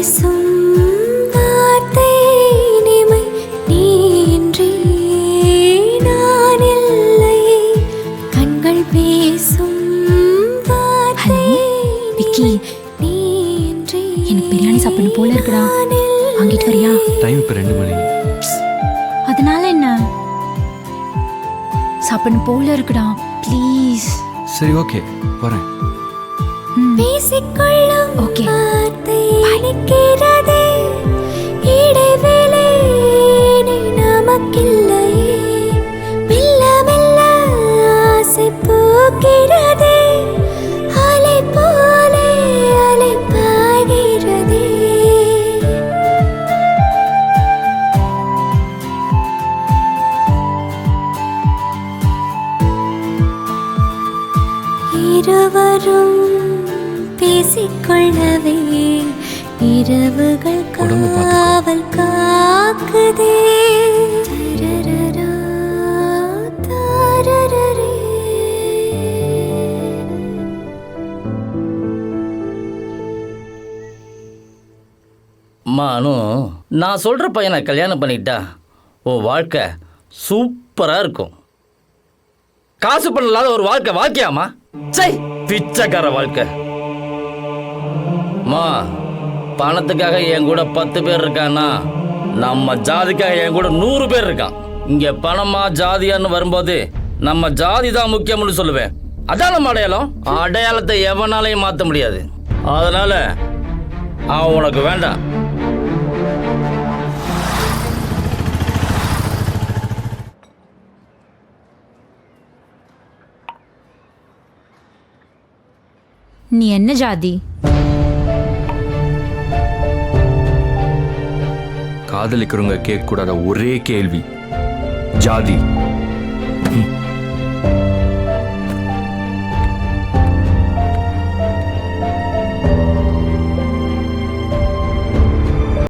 பேசும் வார்த்தை இனிமை நீ இன்றி நான் இல்லை. கண்கள் பேசும் வார்த்தை விக்கி, நீ இன்றி எனக்கு பிரியாணி சாப்பிடணும் போல இருக்குடா. வாங்கிட்டு வரியா? டைம் இப்போ 2 மணி. அதனால என்ன? சாப்பிடணும் போல இருக்குடா, ப்ளீஸ். சரி ஓகே வரேன். பேசிக்கொள்ளும் ஓகே. வார்த்தை நிற்கிறதே, இடைவேளை இனி நமக்கில்லையே. மெல்ல மெல்ல ஆசை பூக்கிறதே, அலை போலே அலை பாய்கிறதே. இருவரும் பேசிக்கொள்ளவே இரவுகள் உடம்பு பார்த்துக்கோ. காவல் காக்குதே. தரரரா, தாரரரே. மானு, நான் சொல்கிற பையனை கல்யாணம் பண்ணிக்கிட்டா உன் வாழ்க்கை சூப்பராக இருக்கும். காசு பண்ணலாத ஒரு வாழ்க்கையாமா? சை, பிச்சைக்கார வாழ்க்கை. மா, பணத்துக்காக என் கூட 10 பேர் இருக்கான்னா நம்ம ஜாதிக்காக என் கூட 100 பேர் இருக்கான். இங்கே பணமா ஜாதியான்னு வரும்போது நம்ம ஜாதி தான் முக்கியம்னு சொல்லுவேன். அதான் நம்ம அடையாளம். அடையாளத்தை எவனாலையும் மாற்ற முடியாது. அதனால அவன் உனக்கு வேண்டாம். நீ என்ன ஜாதி? காதலிக்கிறவங்க கேட்கக்கூடாத ஒரே கேள்வி ஜாதி.